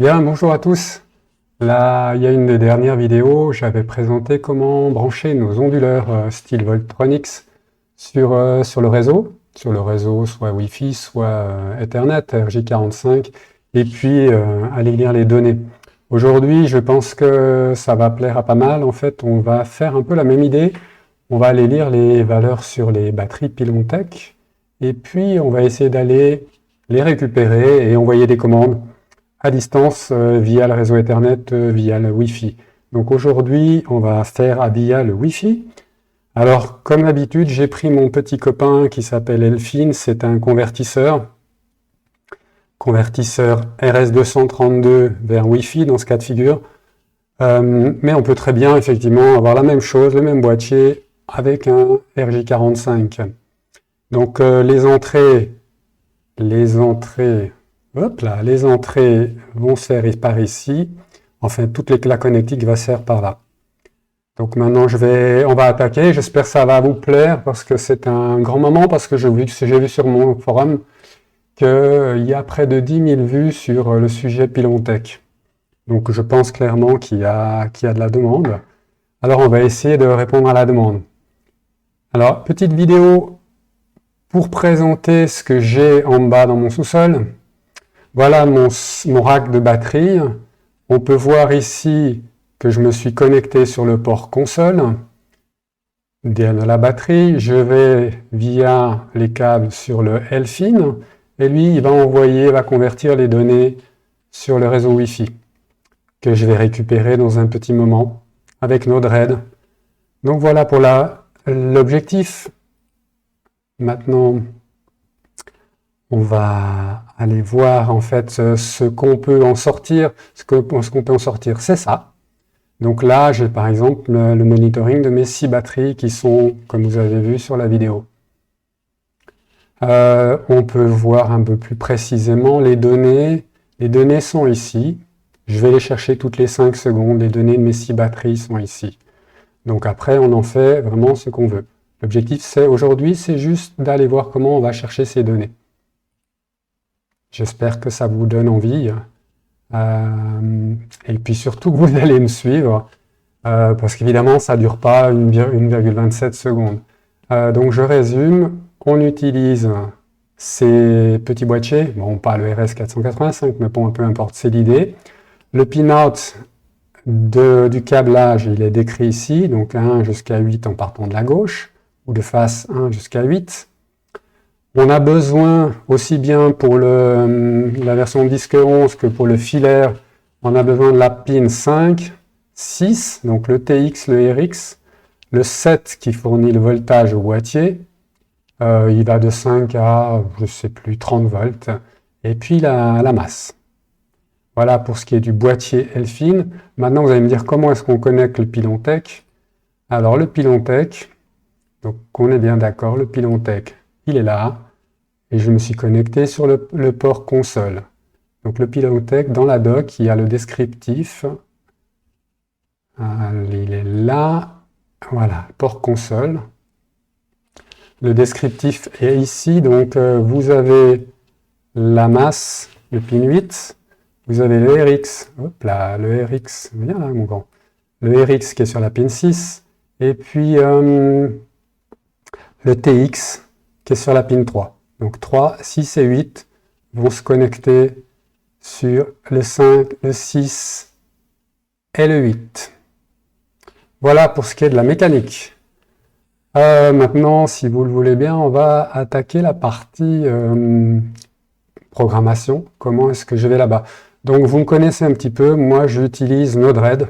Bien, bonjour à tous. Là, il y a une des dernières vidéos, j'avais présenté comment brancher nos onduleurs style Voltronix sur le réseau soit Wi-Fi, soit Ethernet, RJ45, et puis aller lire les données. Aujourd'hui, je pense que ça va plaire à pas mal. En fait, on va faire un peu la même idée. On va aller lire les valeurs sur les batteries Pilontech, et puis on va essayer d'aller les récupérer et envoyer des commandes à distance via le réseau Ethernet, via le Wi-Fi. Donc aujourd'hui, on va faire via le Wi-Fi. Alors, comme d'habitude, j'ai pris mon petit copain qui s'appelle Elfin, c'est un convertisseur RS232 vers Wi-Fi dans ce cas de figure. Mais on peut très bien effectivement avoir la même chose, le même boîtier avec un RJ45. Donc les entrées hop là, les entrées vont se faire par ici. Enfin, la connectique va se faire par là. Donc maintenant, on va attaquer. J'espère que ça va vous plaire parce que c'est un grand moment, parce que j'ai vu sur mon forum qu'il y a près de 10 000 vues sur le sujet Pilontech. Donc je pense clairement qu'il y a de la demande. Alors on va essayer de répondre à la demande. Alors, petite vidéo pour présenter ce que j'ai en bas dans mon sous-sol. Voilà mon rack de batterie. On peut voir ici que je me suis connecté sur le port console de la batterie. Je vais via les câbles sur le Elfin et lui, il va convertir les données sur le réseau Wi-Fi que je vais récupérer dans un petit moment avec Node-RED. Donc voilà pour l'objectif. Maintenant, on va aller voir en fait ce qu'on peut en sortir. Ce qu'on peut en sortir, c'est ça. Donc là, j'ai par exemple le monitoring de mes 6 batteries qui sont, comme vous avez vu sur la vidéo. On peut voir un peu plus précisément les données. Les données sont ici. Je vais les chercher toutes les 5 secondes. Les données de mes 6 batteries sont ici. Donc après, on en fait vraiment ce qu'on veut. L'objectif, aujourd'hui, c'est juste d'aller voir comment on va chercher ces données. J'espère que ça vous donne envie. Et puis surtout que vous allez me suivre, parce qu'évidemment, ça ne dure pas 1,27 secondes. Donc je résume, on utilise ces petits boîtiers, bon pas le RS485, mais bon, peu importe, c'est l'idée. Le pinout du câblage, il est décrit ici, donc 1 jusqu'à 8 en partant de la gauche, ou de face 1 jusqu'à 8. On a besoin, aussi bien pour la version disque 11 que pour le filaire, on a besoin de la pin 5, 6, donc le TX, le RX, le 7 qui fournit le voltage au boîtier, il va de 5 à, je ne sais plus, 30 volts, et puis la masse. Voilà pour ce qui est du boîtier Elfin. Maintenant, vous allez me dire comment est-ce qu'on connecte le Pilontech. Alors le Pilontech, donc on est bien d'accord, le Pilontech, il est là, et je me suis connecté sur le port console. Donc le Pilontech, dans la doc, il y a le descriptif. Il est là, voilà, port console. Le descriptif est ici, donc vous avez la masse, le pin 8, vous avez le RX, hop là, le RX, viens là mon grand, le RX qui est sur la pin 6, et puis le TX qui est sur la pin 3. Donc 3, 6 et 8 vont se connecter sur le 5, le 6 et le 8. Voilà pour ce qui est de la mécanique. Maintenant, si vous le voulez bien, on va attaquer la partie programmation. Comment est-ce que je vais là-bas? Donc vous me connaissez un petit peu, moi j'utilise Node-RED.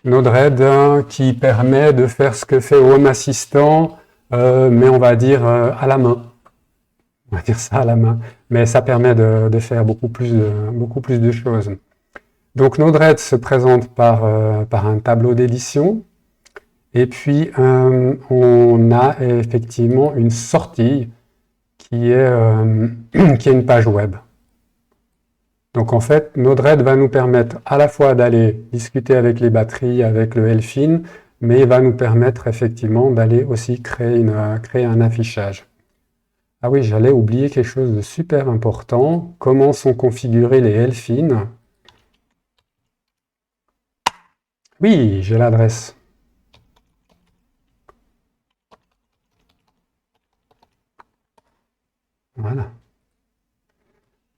Node-RED qui permet de faire ce que fait Home Assistant, mais on va dire à la main. On va dire ça à la main. Mais ça permet de faire beaucoup plus de choses. Donc Node-RED se présente par un tableau d'édition. Et puis on a effectivement une sortie qui est une page web. Donc en fait, Node-RED va nous permettre à la fois d'aller discuter avec les batteries, avec le Elfin, mais il va nous permettre effectivement d'aller aussi créer un affichage. Ah oui, j'allais oublier quelque chose de super important. Comment sont configurés les Elfin? Oui, j'ai l'adresse. Voilà.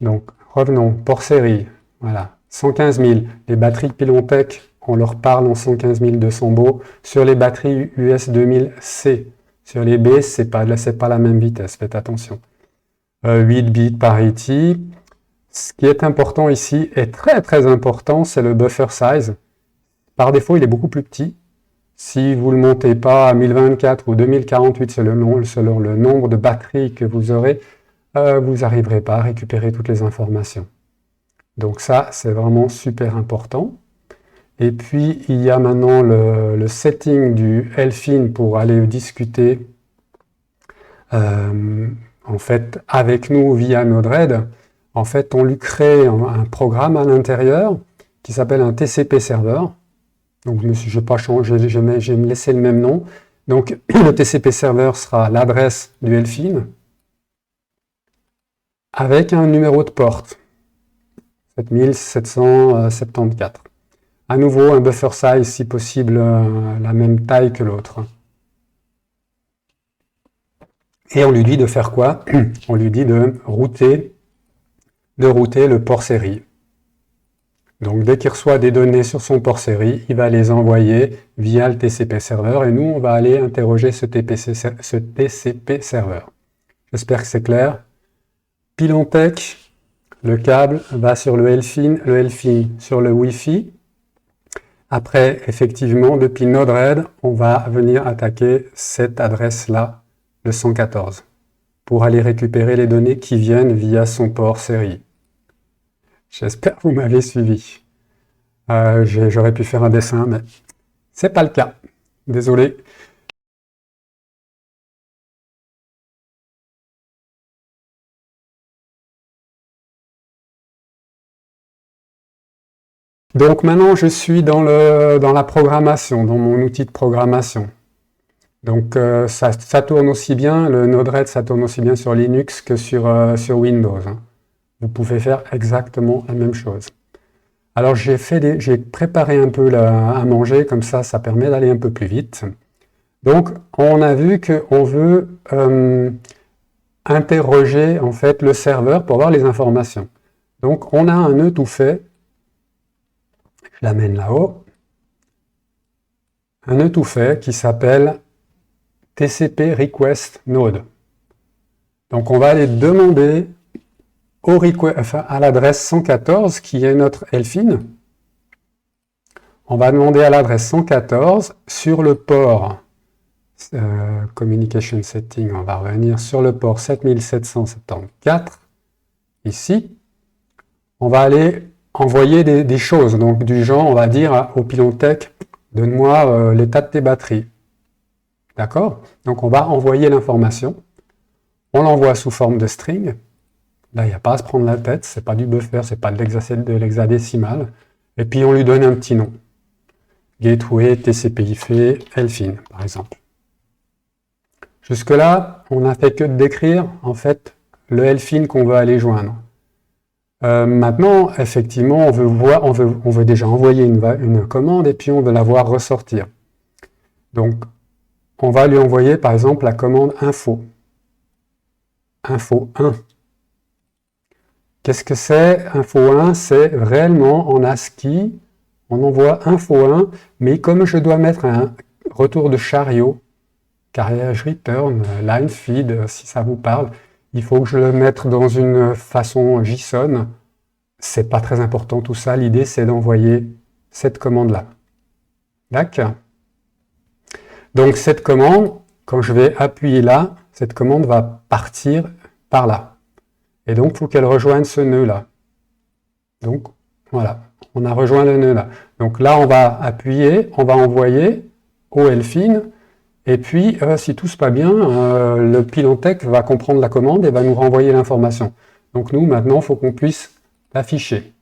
Donc, revenons. Port série. Voilà. 115 000. Les batteries Pilontech, on leur parle en 115 200 bauds. Sur les batteries US 2000C. Sur les B, c'est pas la même vitesse. Faites attention. 8 bits parity. Ce qui est important ici, et très très important, c'est le buffer size. Par défaut, il est beaucoup plus petit. Si vous ne le montez pas à 1024 ou 2048 selon le nombre de batteries que vous aurez, vous n'arriverez pas à récupérer toutes les informations. Donc ça, c'est vraiment super important. Et puis, il y a maintenant le setting du Elfin pour aller discuter en fait, avec nous via Node-RED. En fait, on lui crée un programme à l'intérieur qui s'appelle un TCP serveur. Donc, je ne vais pas changer, je vais me laisser le même nom. Donc, le TCP serveur sera l'adresse du Elfin avec un numéro de porte, 7774. À nouveau, un buffer size, si possible, la même taille que l'autre. Et on lui dit de faire quoi? On lui dit de router le port série. Donc dès qu'il reçoit des données sur son port série, il va les envoyer via le TCP serveur et nous, on va aller interroger ce TCP serveur. J'espère que c'est clair. Pilontech, le câble va sur le Elfin sur le Wi-Fi. Après, effectivement, depuis Node-RED, on va venir attaquer cette adresse-là, le 114, pour aller récupérer les données qui viennent via son port série. J'espère que vous m'avez suivi. J'aurais pu faire un dessin, mais c'est pas le cas. Désolé. Donc maintenant, je suis dans la programmation, dans mon outil de programmation. Donc ça tourne aussi bien, le Node-RED, ça tourne aussi bien sur Linux que sur Windows. Hein. Vous pouvez faire exactement la même chose. Alors j'ai préparé un peu à manger, comme ça permet d'aller un peu plus vite. Donc on a vu qu'on veut interroger en fait le serveur pour avoir les informations. Donc on a un nœud tout fait, je l'amène là-haut, un nœud tout fait qui s'appelle TCP request node. Donc on va aller demander à l'adresse 114 qui est notre Elfin. On va demander à l'adresse 114 sur le port communication setting, on va revenir sur le port 7774 ici. On va aller envoyer des choses, donc du genre, on va dire au Pilontech, donne-moi l'état de tes batteries. D'accord? Donc on va envoyer l'information. On l'envoie sous forme de string. Là, il n'y a pas à se prendre la tête, c'est pas du buffer, c'est pas de l'hexadécimal. Et puis on lui donne un petit nom. Gateway, TCP/IP, Elfin, par exemple. Jusque-là, on n'a fait que décrire, en fait, le Elfin qu'on veut aller joindre. Maintenant, effectivement, on veut déjà envoyer une commande et puis on veut la voir ressortir. Donc, on va lui envoyer, par exemple, la commande info. Info 1. Qu'est-ce que c'est? Info 1, c'est réellement en ASCII. On envoie info 1, mais comme je dois mettre un retour de chariot, carriage return, line feed, si ça vous parle, il faut que je le mette dans une façon JSON. C'est pas très important tout ça. L'idée, c'est d'envoyer cette commande-là. D'accord? Donc cette commande, quand je vais appuyer là, cette commande va partir par là. Et donc, il faut qu'elle rejoigne ce nœud-là. Donc, voilà, on a rejoint le nœud là. Donc là, on va appuyer, on va envoyer au Elfin, et puis, si tout se passe bien, le Pilontech va comprendre la commande et va nous renvoyer l'information. Donc nous, maintenant, il faut qu'on puisse l'afficher.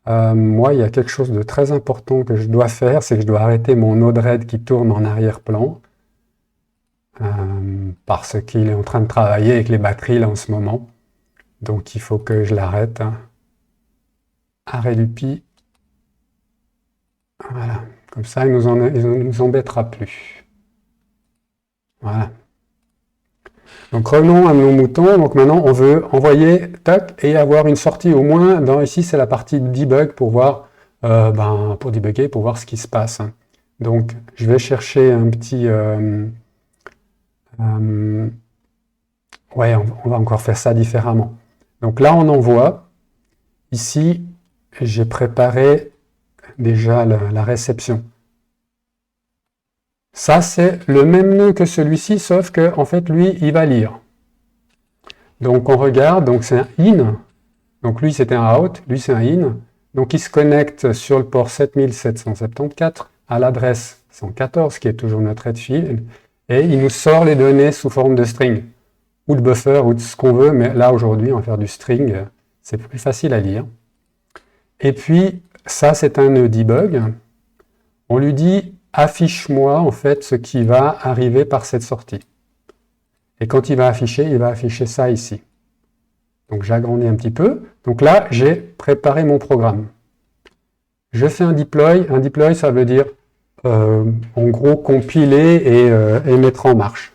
Moi, il y a quelque chose de très important que je dois faire, c'est que je dois arrêter mon Node-RED qui tourne en arrière-plan. parce qu'il est en train de travailler avec les batteries là en ce moment. Donc il faut que je l'arrête. Arrêt du pi. Voilà. Comme ça, il ne nous embêtera plus. Voilà. Donc revenons à nos moutons. Donc maintenant, on veut envoyer, tac, et avoir une sortie au moins. Ici, c'est la partie debug pour voir, pour débugger, pour voir ce qui se passe. Donc, je vais chercher un petit... ouais, on va encore faire ça différemment. Donc là, on envoie. Ici, j'ai préparé déjà la réception. Ça, c'est le même nœud que celui-ci, sauf que, en fait, lui, il va lire. Donc, on regarde. Donc, c'est un in. Donc, lui, c'était un out. Lui, c'est un in. Donc, il se connecte sur le port 7774 à l'adresse 114, qui est toujours notre headfield. Et il nous sort les données sous forme de string, ou de buffer, ou de ce qu'on veut. Mais là, aujourd'hui, on va faire du string. C'est plus facile à lire. Et puis, ça, c'est un nœud debug. On lui dit, affiche-moi, en fait, ce qui va arriver par cette sortie. Et quand il va afficher ça ici. Donc, j'agrandis un petit peu. Donc là, j'ai préparé mon programme. Je fais un deploy. Un deploy, ça veut dire, en gros, compiler et mettre en marche.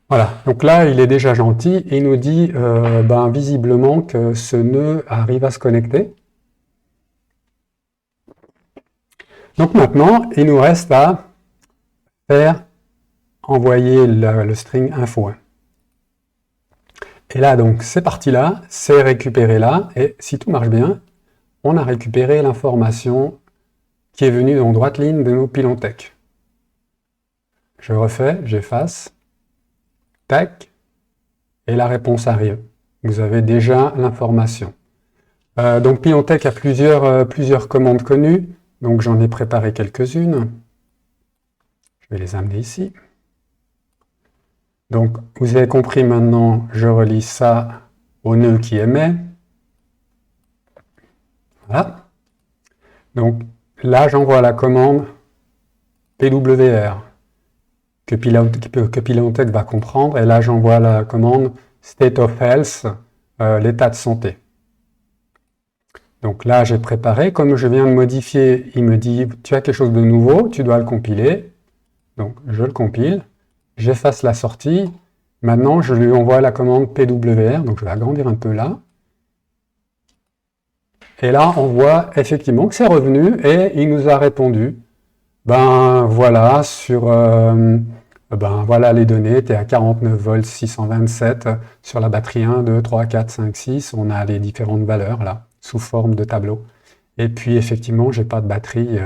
Voilà, donc là, il est déjà gentil. Il nous dit, visiblement, que ce nœud arrive à se connecter. Donc maintenant, il nous reste à faire envoyer le string info. Et là, donc, c'est parti là, c'est récupéré là, et si tout marche bien, on a récupéré l'information qui est venue en droite ligne de nos pylons tech. Je refais, j'efface, tac, et la réponse arrive. Vous avez déjà l'information. Donc pylon tech a plusieurs commandes connues, donc j'en ai préparé quelques-unes. Je vais les amener ici. Donc, vous avez compris maintenant, je relie ça au nœud qui émet. Voilà. Donc, là, j'envoie la commande PWR que Pylontech va comprendre. Et là, j'envoie la commande State of Health, l'état de santé. Donc là, j'ai préparé. Comme je viens de modifier, il me dit, tu as quelque chose de nouveau, tu dois le compiler. Donc, je le compile. J'efface la sortie. Maintenant, je lui envoie la commande PWR. Donc, je vais agrandir un peu là. Et là, on voit effectivement que c'est revenu et il nous a répondu. Voilà, voilà les données. Tu es à 49 volts 627 sur la batterie 1, 2, 3, 4, 5, 6. On a les différentes valeurs là, sous forme de tableau. Et puis, effectivement, j'ai pas de batterie.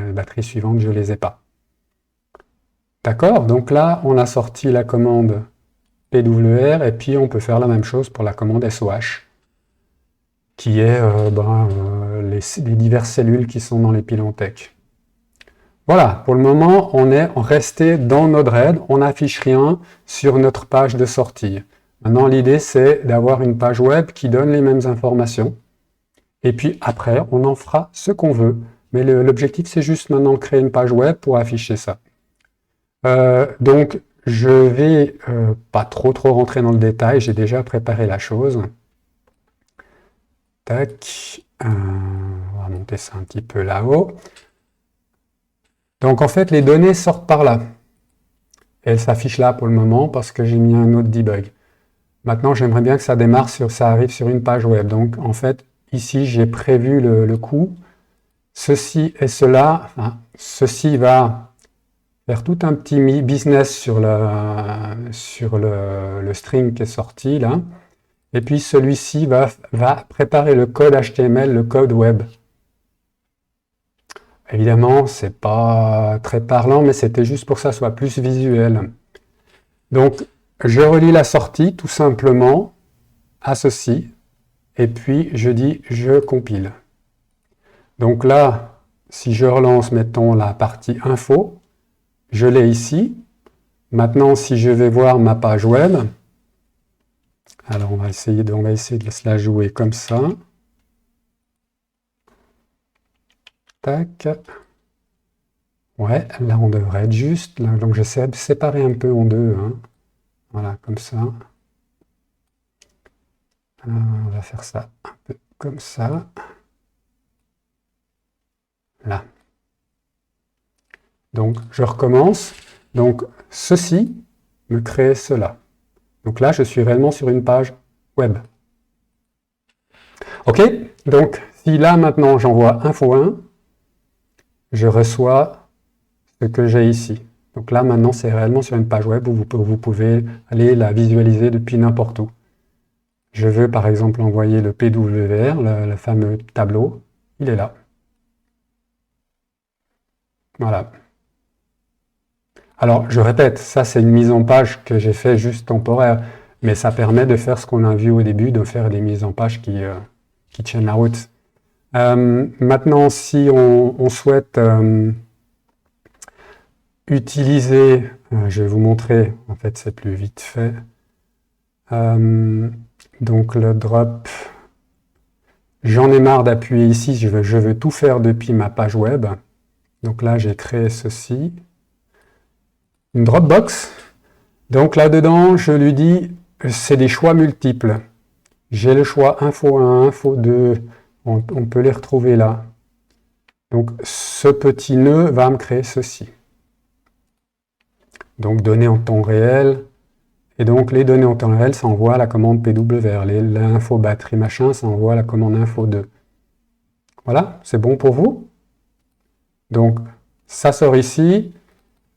Les batteries suivantes, je les ai pas. D'accord, donc là, on a sorti la commande PWR et puis on peut faire la même chose pour la commande SOH, qui est les diverses cellules qui sont dans les pylons tech. Voilà, pour le moment, on est resté dans Node-RED, on n'affiche rien sur notre page de sortie. Maintenant, l'idée, c'est d'avoir une page web qui donne les mêmes informations. Et puis après, on en fera ce qu'on veut. Mais l'objectif, c'est juste maintenant de créer une page web pour afficher ça. Donc, je vais pas trop rentrer dans le détail, j'ai déjà préparé la chose. Tac, on va monter ça un petit peu là-haut. Donc en fait, les données sortent par là. Elles s'affichent là pour le moment parce que j'ai mis un autre debug. Maintenant, j'aimerais bien que ça démarre ça arrive sur une page web. Donc en fait, ici, j'ai prévu le coup. Ceci et cela, ceci va faire tout un petit business sur le string qui est sorti là. Et puis celui-ci va préparer le code HTML, le code web. Évidemment, c'est pas très parlant, mais c'était juste pour que ça soit plus visuel. Donc, je relie la sortie tout simplement à ceci. Et puis, je dis je compile. Donc là, si je relance, mettons, la partie info, je l'ai ici. Maintenant, si je vais voir ma page web, alors on va essayer de se la jouer comme ça. Tac. Ouais, là on devrait être juste. Là, donc j'essaie de séparer un peu en deux, hein. Voilà, comme ça. On va faire ça un peu comme ça. Là. Donc je recommence. Donc ceci me crée cela. Donc là, je suis réellement sur une page web. OK? Donc si là maintenant j'envoie info 1, je reçois ce que j'ai ici. Donc là maintenant c'est réellement sur une page web où vous pouvez aller la visualiser depuis n'importe où. Je veux par exemple envoyer le PWR, le fameux tableau. Il est là. Voilà. Alors, je répète, ça c'est une mise en page que j'ai fait juste temporaire, mais ça permet de faire ce qu'on a vu au début, de faire des mises en page qui tiennent la route. Maintenant, si on souhaite utiliser, je vais vous montrer, en fait c'est plus vite fait. Donc le drop, j'en ai marre d'appuyer ici, je veux tout faire depuis ma page web. Donc là, j'ai créé ceci. Une Dropbox. Donc là-dedans, je lui dis, c'est des choix multiples. J'ai le choix info 1, info 2, on peut les retrouver là. Donc ce petit nœud va me créer ceci. Donc données en temps réel. Et donc les données en temps réel, ça envoie la commande PWR. L'info batterie machin, ça envoie la commande info 2. Voilà, c'est bon pour vous? Donc ça sort ici.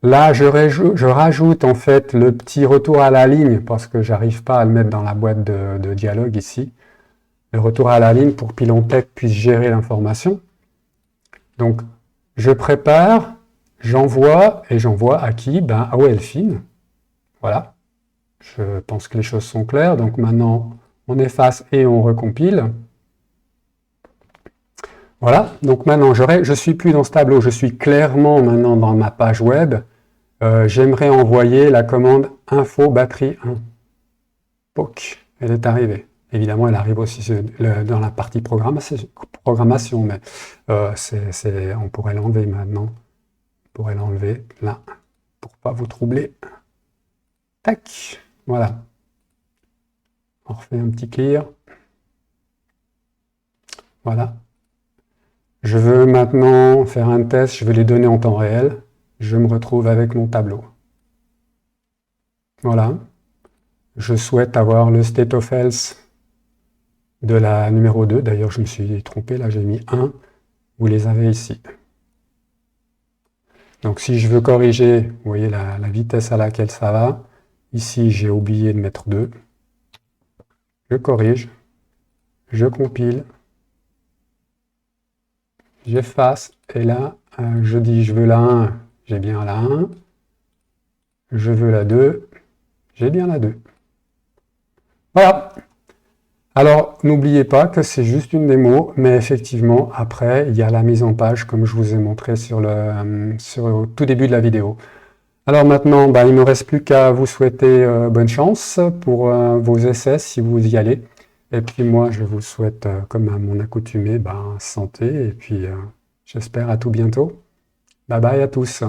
Là, je rajoute en fait le petit retour à la ligne parce que j'arrive pas à le mettre dans la boîte de dialogue ici. Le retour à la ligne pour que Pilontech puisse gérer l'information. Donc, je prépare, j'envoie, et j'envoie à qui? Ben, à Delphine. Voilà. Je pense que les choses sont claires. Donc maintenant, on efface et on recompile. Voilà. Donc maintenant, je suis plus dans ce tableau. Je suis clairement maintenant dans ma page web. J'aimerais envoyer la commande info batterie 1. POC, elle est arrivée. Évidemment, elle arrive aussi dans la partie programmation, mais on pourrait l'enlever maintenant. On pourrait l'enlever là, pour pas vous troubler. Tac, voilà. On refait un petit clear. Voilà. Je veux maintenant faire un test, je veux les données en temps réel. Je me retrouve avec mon tableau. Voilà. Je souhaite avoir le state of health de la numéro 2. D'ailleurs, je me suis trompé, là j'ai mis 1. Vous les avez ici. Donc si je veux corriger, vous voyez la vitesse à laquelle ça va. Ici, j'ai oublié de mettre 2. Je corrige. Je compile. J'efface. Et là, je dis je veux la 1. J'ai bien la 1. Je veux la 2. J'ai bien la 2. Voilà. Alors, n'oubliez pas que c'est juste une démo, mais effectivement, après, il y a la mise en page, comme je vous ai montré sur au tout début de la vidéo. Alors maintenant, il ne me reste plus qu'à vous souhaiter bonne chance pour vos essais, si vous y allez. Et puis moi, je vous souhaite, comme à mon accoutumé, santé, et puis j'espère à tout bientôt. Bye bye à tous.